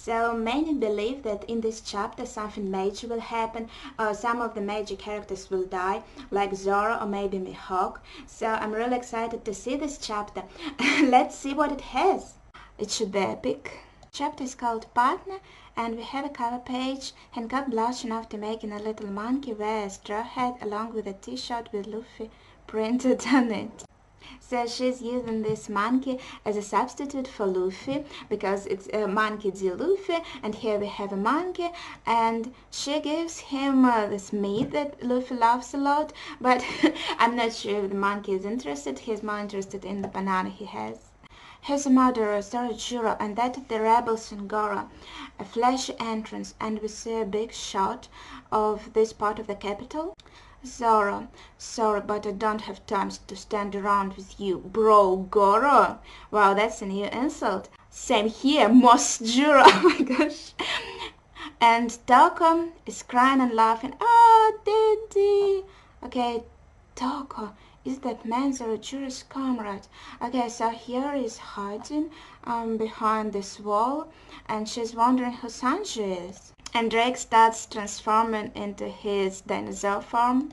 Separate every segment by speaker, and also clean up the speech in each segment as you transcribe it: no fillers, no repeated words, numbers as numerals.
Speaker 1: So many believe that in this chapter something major will happen, some of the major characters will die, like Zoro or maybe Mihawk. So I'm really excited to see this chapter. Let's see what it has. It should be epic. Chapter is called Partner, and we have a cover page. And got blush enough to make in a little monkey wear a straw hat along with a t-shirt with Luffy printed on it. So she's using this monkey as a substitute for Luffy because it's a monkey D. Luffy, and here we have a monkey, and she gives him this meat that Luffy loves a lot, but I'm not sure if the monkey is interested. He's more interested in the banana he has. Here's a murderer, Zorojuro, and that is the rebels in Goro. A flashy entrance, and we see a big shot of this part of the capital. Zoro, sorry, but I don't have time to stand around with you, bro, Goro. Wow, that's a new insult. Same here, Most Juro. Oh my gosh. And Toko is crying and laughing. Oh, Daddy. Okay, Toko. Is that man Zorojuro's comrade? Okay, so here is hiding behind this wall, and she's wondering who Sanji is. And Drake starts transforming into his dinosaur form.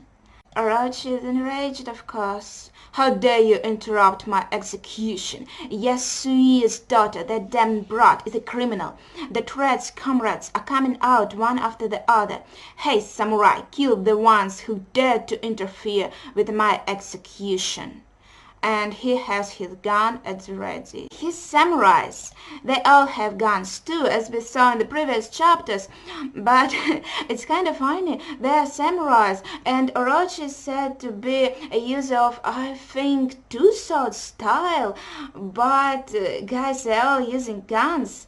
Speaker 1: Orochi is enraged, of course. How dare you interrupt my execution? Yasui's daughter, that damned brat, is a criminal. The threats, comrades, are coming out one after the other. Hey, samurai, kill the ones who dared to interfere with my execution. And he has his gun at the ready. His samurais, they all have guns too, as we saw in the previous chapters, but it's kind of funny, they are samurais, and Orochi is said to be a user of, I think, two-sword style, but guys, they're all using guns.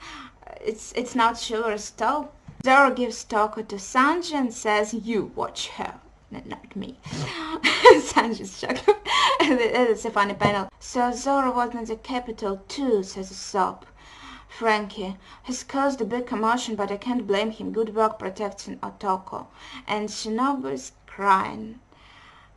Speaker 1: It's not chivalrous at all. Zoro gives Toko to Sanji and says, you watch her. Not me. Sanji's shocked. It's a funny panel. So Zoro was in the capital too, says Usopp. Frankie has caused a big commotion, but I can't blame him. Good work protecting Otoko. And Shinobu is crying.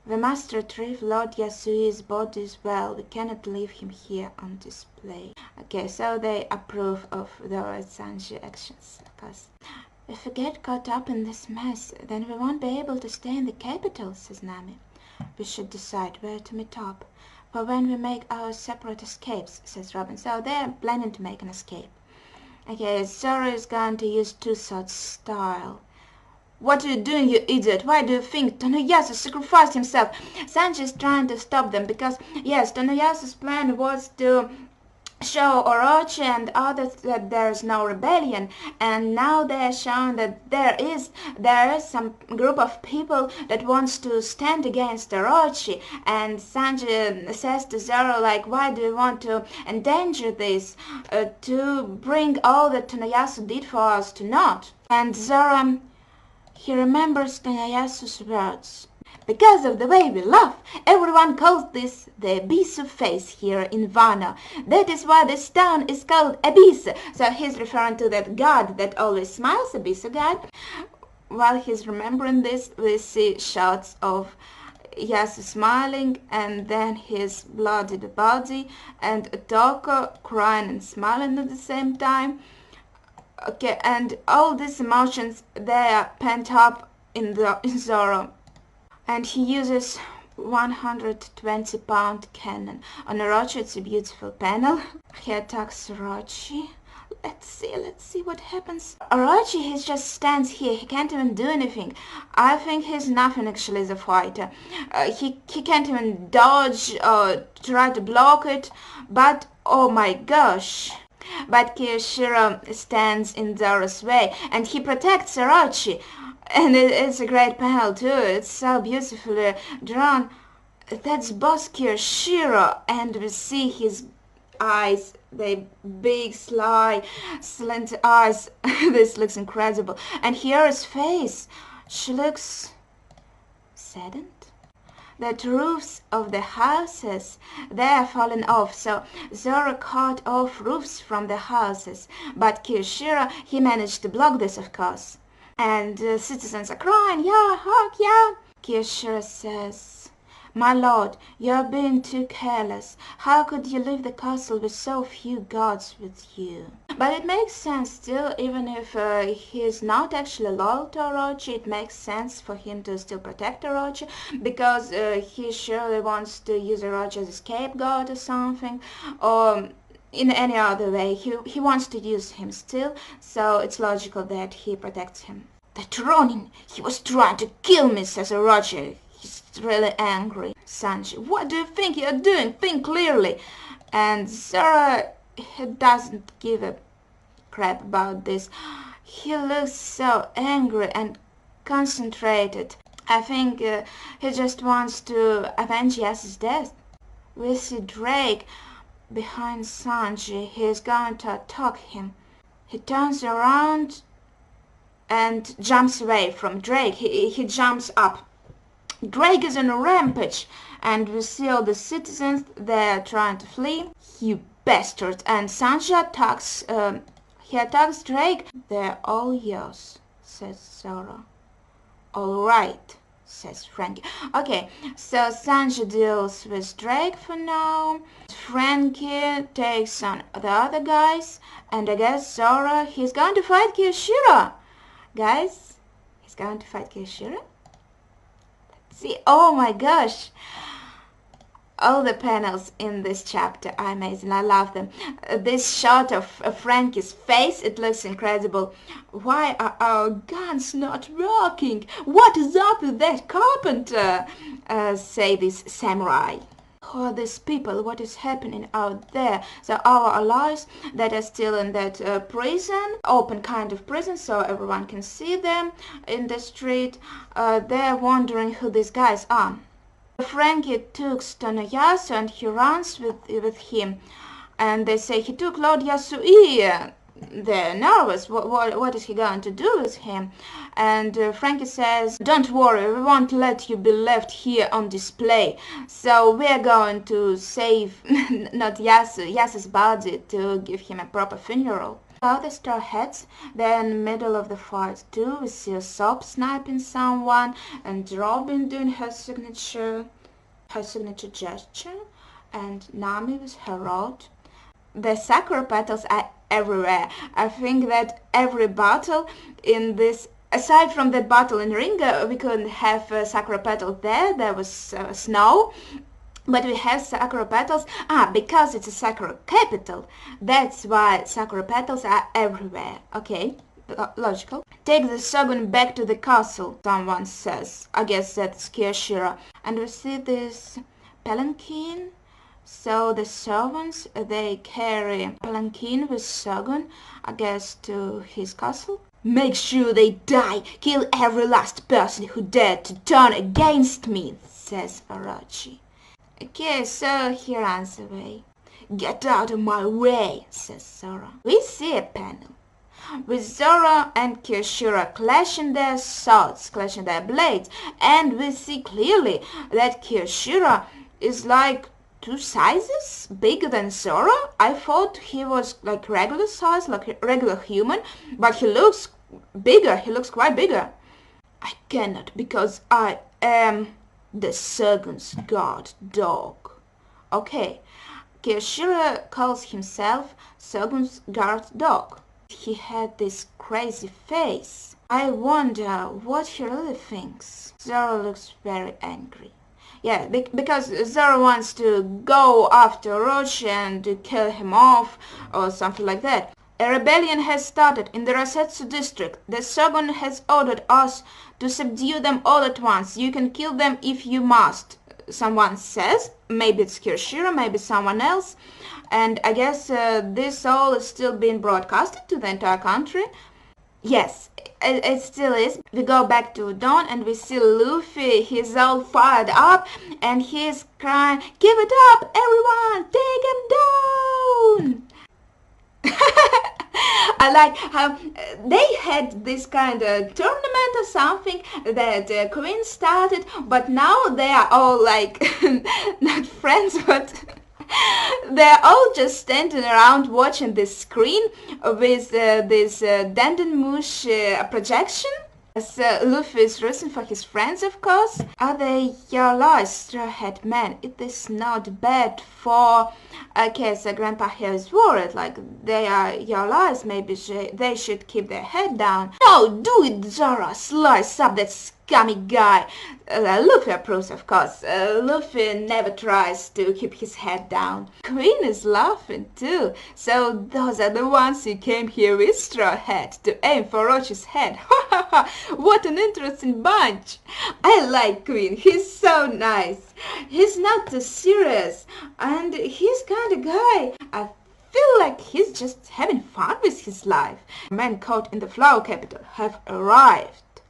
Speaker 1: We must retrieve Lord Yasui's body as well. We cannot leave him here on display. Okay, so they approve of Zoro and Sanji actions, of course. If we get caught up in this mess, then we won't be able to stay in the capital, says Nami. We should decide where to meet up for when we make our separate escapes, says Robin. So they're planning to make an escape. Okay, Zoro is going to use two-sword style. What are you doing, you idiot? Why do you think Tonoyasu sacrificed himself? Sanji is trying to stop them because, yes, Tonoyasu's plan was to show Orochi and others that there is no rebellion, and now they are showing that there is some group of people that wants to stand against Orochi, and Sanji says to Zoro, like, why do you want to endanger this, to bring all that Tonoyasu did for us to naught? And Zoro, he remembers Tonoyasu's words. Because of the way we laugh, everyone calls this the Abyss face here in Wano. That is why this town is called Abyss. So he's referring to that god that always smiles, Abyss god. While he's remembering this, we see shots of Yasu smiling, and then his bloodied body, and Toko crying and smiling at the same time. Okay, and all these emotions, they are pent up in Zoro. And he uses 120-pound cannon. On Orochi, it's a beautiful panel. He attacks Orochi. Let's see what happens. Orochi, he just stands here. He can't even do anything. I think he's nothing actually as a fighter. He can't even dodge or try to block it. But, oh my gosh. But Kiyoshiro stands in Zoro's way, and he protects Orochi. And it's a great panel too, it's so beautifully drawn. That's boss Kiyoshiro, and we see his eyes, the big sly slant eyes. This looks incredible. And here his face, she looks saddened. That roofs of the houses, they are falling off, so Zoro cut off roofs from the houses, but Kiyoshiro, he managed to block this, of course. And citizens are crying, yeah, hug, yeah. Kiyoshiro says, My lord, you are being too careless. How could you leave the castle with so few guards with you? But it makes sense still, even if he is not actually loyal to Orochi, it makes sense for him to still protect Orochi, because he surely wants to use Orochi as a scapegoat or something, or in any other way. He wants to use him still, so it's logical that he protects him. That Ronin, he was trying to kill me, says Orochi. He's really angry. Sanji, what do you think you're doing? Think clearly. And Zoro, he doesn't give a crap about this. He looks so angry and concentrated. I think he just wants to avenge Yasu's death. We see Drake behind Sanji. He is going to attack him. He turns around and jumps away from Drake. He jumps up. Drake is on a rampage, and we see all the citizens, they're trying to flee. You bastard! And Sanji attacks, he attacks Drake. They're all yours, says Zoro. Alright, says Frankie. Okay, so Sanji deals with Drake for now. Frankie takes on the other guys, and I guess Zoro, he's going to fight Kyoshiro. Guys, he's going to fight Kyoshiro. See, oh my gosh, all the panels in this chapter are amazing. I love them. This shot of Frankie's face, it looks incredible. Why are our guns not working? What is up with that carpenter? Say this samurai. Who are these people? What is happening out there? So our allies that are still in that prison, open kind of prison, so everyone can see them in the street. They're wondering who these guys are. Frankie took Tonoyasu and he runs with him, and they say he took Lord Yasui. They're nervous. What is he going to do with him? And Frankie says, don't worry, we won't let you be left here on display. So we're going to save not Yasu's body, to give him a proper funeral. All the Straw Hats, they're in the middle of the fight too. We see Usopp sniping someone, and Robin doing her signature gesture, and Nami with her rod. The Sakura petals are everywhere. I think that every battle in this, aside from that battle in Ringo, we couldn't have Sakura petals there. There was snow, but we have Sakura petals. Because it's a Sakura capital, that's why Sakura petals are everywhere. Okay, logical. Take the Shogun back to the castle, someone says. I guess that's Kyoshiro. And we see this palanquin. So the servants, they carry palanquin with Shogun, I guess, to his castle. Make sure they die! Kill every last person who dared to turn against me, says Orochi. Okay, so he runs away. Get out of my way, says Zoro. We see a panel with Zoro and Kyoshiro clashing their swords, clashing their blades, and we see clearly that Kyoshiro is like 2 sizes bigger than Zoro. I thought he was like regular size, like a regular human, but he looks bigger, he looks quite bigger. I cannot, because I am the Shogun's guard dog. Okay, Kyoshiro calls himself Shogun's guard dog. He had this crazy face. I wonder what he really thinks. Zoro looks very angry. Yeah, because Zoro wants to go after Orochi and to kill him off or something like that. A rebellion has started in the Rosetsu district. The Shogun has ordered us to subdue them all at once. You can kill them if you must, someone says. Maybe it's Kyoshiro, maybe someone else. And I guess this all is still being broadcasted to the entire country. Yes, it still is. We go back to Dawn and we see Luffy. He's all fired up and he's crying, "Give it up, everyone! Take him down!" I like how they had this kind of tournament or something that Queen started, but now they are all like not friends, but they're all just standing around watching this screen with this Dendenmush projection. So Luffy is rooting for his friends, of course. Are they your lies, Straw Hat Man? It is not bad for... Okay, so Grandpa here is worried, like, they are your lies, maybe they should keep their head down. No, do it, Zoro, slice up that scummy guy. Luffy approves, of course. Luffy never tries to keep his head down. Queen is laughing too. So those are the ones who came here with Straw Hat to aim for Orochi's head. Ha ha ha! What an interesting bunch. I like Queen. He's so nice. He's not too serious, and he's kind of guy. I feel like he's just having fun with his life. Men caught in the Flower Capital have arrived.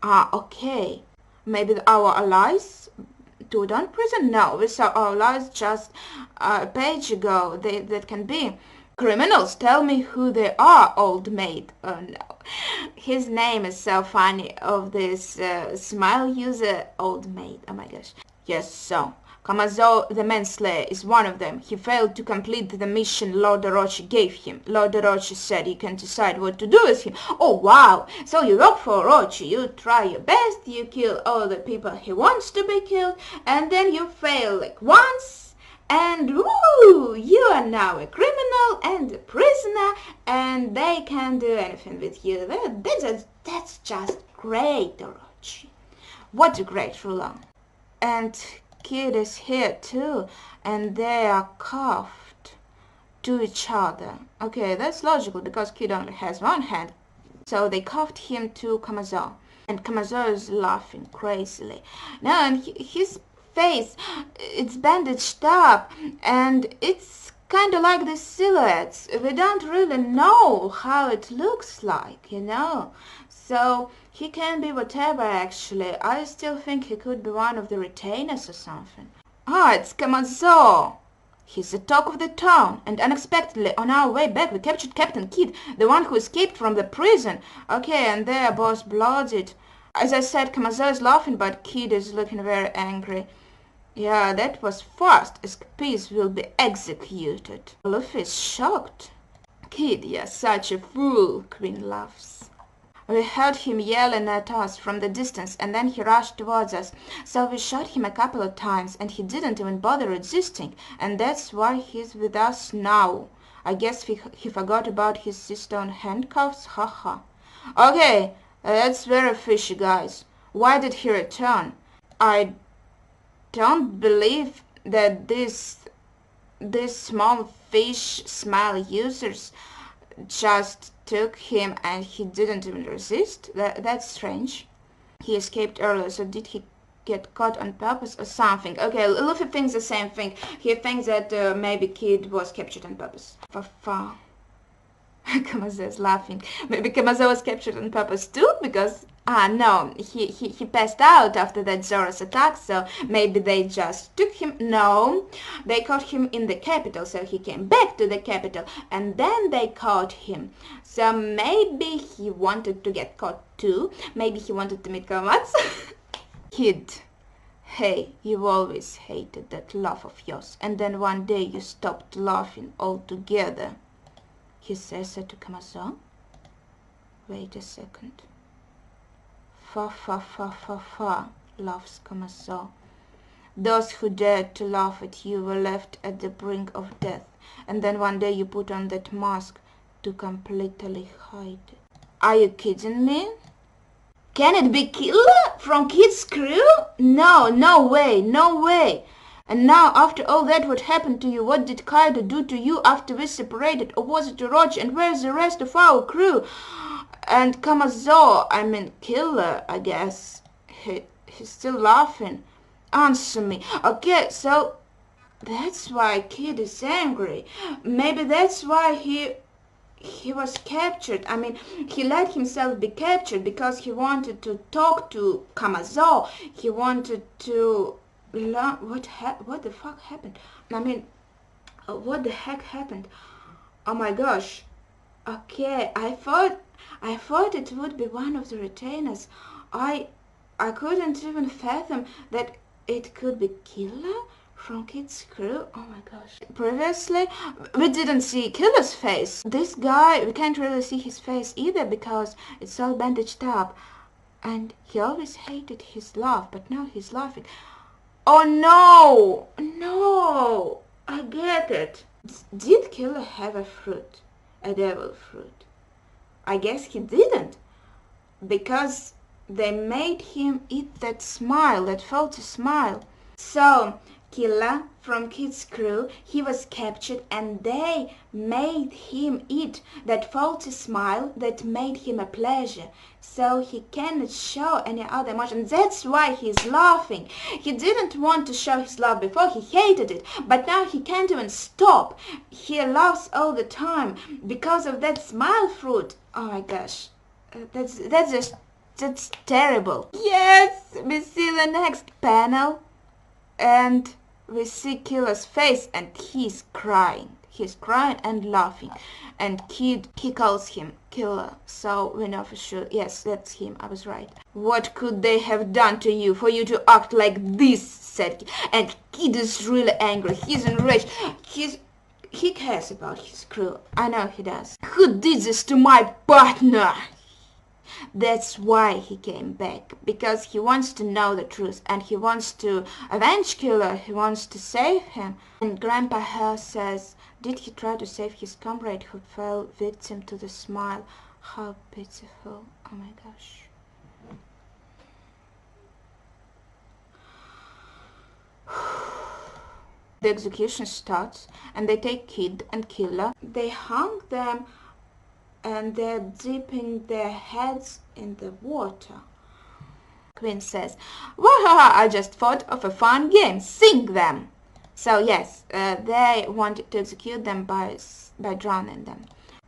Speaker 1: Ah, okay. Maybe our allies to down prison? No, we saw our allies just a page ago. That can be. Criminals, tell me who they are, old maid. Oh no. His name is so funny, of this smile user, old maid. Oh my gosh. Yes, so. Kamazou, the manslayer, is one of them. He failed to complete the mission Lord Orochi gave him. Lord Orochi said you can decide what to do with him. Oh wow! So you work for Orochi, you try your best, you kill all the people he wants to be killed, and then you fail like once, and woo! You are now a criminal and a prisoner, and they can't do anything with you. That's just great, Orochi. What a great ruler. And Kid is here too, and they are cuffed to each other. Okay, that's logical because Kid only has one hand. So they cuffed him to Kamazou, and Kamazou is laughing crazily. Now, and his face, it's bandaged up, and it's kind of like the silhouettes. We don't really know how it looks like, you know. So he can be whatever, actually. I still think he could be one of the retainers or something. Ah, it's Kamazou! He's the talk of the town, and unexpectedly on our way back we captured Captain Kidd, the one who escaped from the prison. Okay, and they are both blooded. As I said, Kamazou is laughing, but Kidd is looking very angry. Yeah, that was fast. Escapees will be executed. Luffy is shocked. Kidd, you're such a fool, Queen laughs. We heard him yelling at us from the distance, and then he rushed towards us. So we shot him a couple of times, and he didn't even bother resisting, and that's why he's with us now. I guess he forgot about his stone handcuffs, haha. Okay, that's very fishy, guys. Why did he return? I don't believe that these small fish smile users just took him and he didn't even resist. That's strange. He escaped earlier, so did he get caught on purpose or something? Okay, Luffy thinks the same thing. He thinks that maybe Kid was captured on purpose. Fa. Kamazou is laughing. Maybe Kamazou was captured on purpose too, because no, he passed out after that Zoro's attack, so maybe they just took him. No, they caught him in the capital, so he came back to the capital, and then they caught him. So maybe he wanted to get caught too. Maybe he wanted to meet Kamazou. Kid, hey, you always hated that laugh of yours, and then one day you stopped laughing altogether. He says that to Kamazou. Wait a second. Fa, laughs Kamazou. Those who dared to laugh at you were left at the brink of death, and then one day you put on that mask to completely hide it. Are you kidding me? Can it be Killer from Kid's crew? No, no way, no way. And now, after all that, what happened to you? What did Kaido do to you after we separated? Or was it Orochi? And where's the rest of our crew? And Kamazou, I mean Killer, I guess. He's still laughing. Answer me. Okay, so that's why Kid is angry. Maybe that's why he was captured. I mean, he let himself be captured because he wanted to talk to Kamazou. He wanted to learn what the fuck happened. I mean, what the heck happened? Oh my gosh. Okay, I thought it would be one of the retainers. I couldn't even fathom that it could be Killer From Kid's crew? Oh my gosh. Previously, we didn't see Killer's face. This guy, we can't really see his face either because it's all bandaged up. And he always hated his laugh, but now he's laughing. Oh no! No! I get it. Did Killer have a fruit? A devil fruit? I guess he didn't. Because they made him eat that smile, that faulty smile. So, Killer from Kid's crew, he was captured and they made him eat that faulty smile that made him a pleasure. So he cannot show any other emotion. That's why he's laughing. He didn't want to show his love before, he hated it. But now he can't even stop. He laughs all the time because of that smile fruit. Oh my gosh. That's terrible. Yes, we see the next panel. And we see Killer's face and he's crying. He's crying and laughing. And Kid, he calls him Killer. So we know for sure, yes, that's him, I was right. What could they have done to you for you to act like this, said Kid. And Kid is really angry, he's enraged. He cares about his crew, I know he does. Who did this to my partner? That's why he came back, because he wants to know the truth and he wants to avenge Killer, he wants to save him. And Grandpa Hare says, did he try to save his comrade who fell victim to the smile? How pitiful, oh my gosh. The execution starts and they take Kid and Killer, they hung them and they're dipping their heads in the water. Queen says, "Wahaha, I just thought of a fun game, sing them!" So yes, they wanted to execute them by drowning them.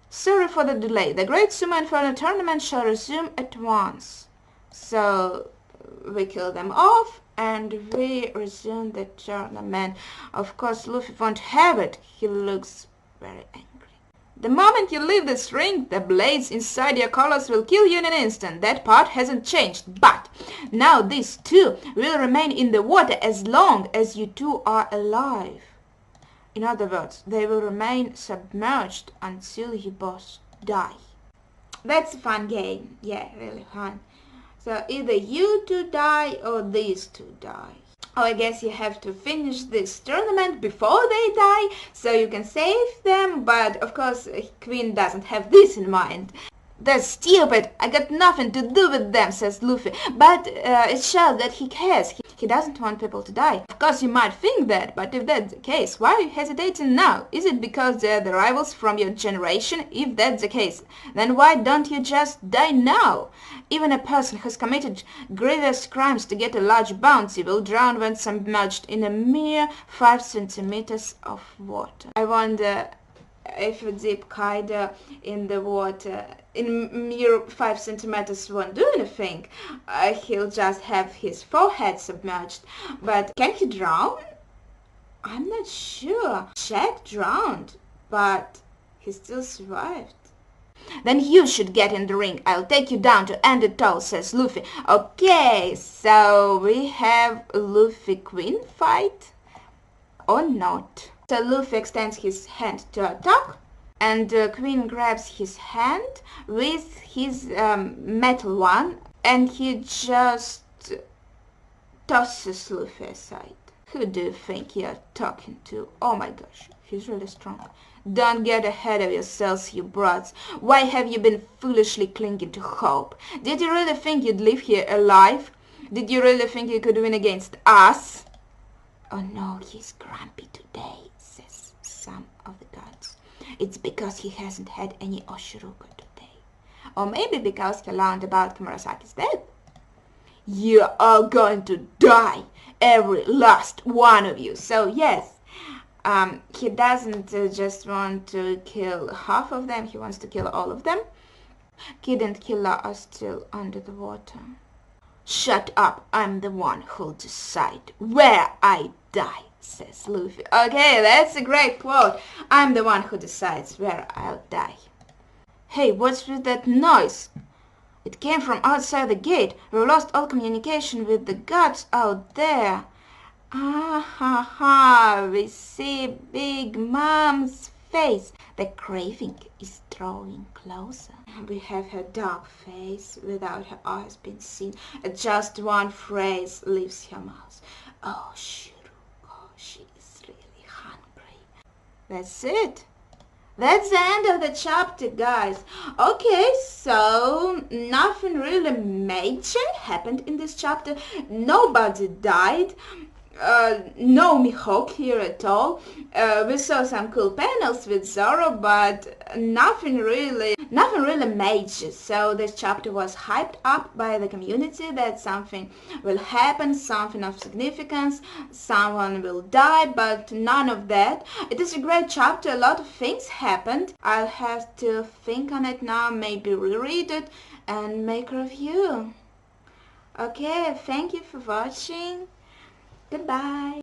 Speaker 1: Sorry for the delay, the Great Sumo Inferno tournament shall resume at once. So we kill them off and we resume the tournament. Of course Luffy won't have it, he looks very angry. The moment you leave this ring, the blades inside your collars will kill you in an instant. That part hasn't changed, but now these two will remain in the water as long as you two are alive. In other words, they will remain submerged until you both die. That's a fun game. Yeah, really fun. So either you two die or these two die. Oh, I guess you have to finish this tournament before they die, so you can save them, but of course Queen doesn't have this in mind. That's stupid, I got nothing to do with them, says Luffy, but it shows that he cares. He doesn't want people to die. Of course you might think that, but if that's the case, why are you hesitating now? Is it because they're the rivals from your generation? If that's the case, then why don't you just die now? Even a person who's committed grievous crimes to get a large bounty will drown when submerged in a mere 5 centimeters of water. I wonder if you dip Kaido in the water, in mere 5 centimeters won't do anything. He'll just have his forehead submerged. But can he drown? I'm not sure. Jack drowned, but he still survived. Then you should get in the ring. I'll take you down to end it all, says Luffy. Okay, so we have Luffy Queen fight or not? So Luffy extends his hand to attack, and Queen grabs his hand with his metal one, and he just tosses Luffy aside. Who do you think you're talking to? Oh my gosh, he's really strong. Don't get ahead of yourselves, you brats. Why have you been foolishly clinging to hope? Did you really think you'd live here alive? Did you really think you could win against us? Oh no, he's grumpy today, says some of the gods. It's because he hasn't had any Oshiruko today. Or maybe because he learned about Kumarasaki's death. You're all going to die, every last one of you. So yes, he doesn't just want to kill half of them, he wants to kill all of them. Kid and Killer are still under the water. Shut up, I'm the one who'll decide where I die, says Luffy. Okay, that's a great quote. I'm the one who decides where I'll die. Hey, what's with that noise? It came from outside the gate. We lost all communication with the gods out there. Ah ha ha, we see Big Mom's face. The craving is drawing closer. We have her dark face without her eyes being seen. Just one phrase leaves her mouth. Oh, Shiruko, she is really hungry. That's it. That's the end of the chapter, guys. Okay, so nothing really major happened in this chapter. Nobody died. No Mihawk here at all. We saw some cool panels with Zoro, but nothing really major. So this chapter was hyped up by the community that something will happen, something of significance, someone will die, but none of that. It is a great chapter, a lot of things happened. I'll have to think on it now, maybe reread it and make a review. Okay, thank you for watching. Goodbye.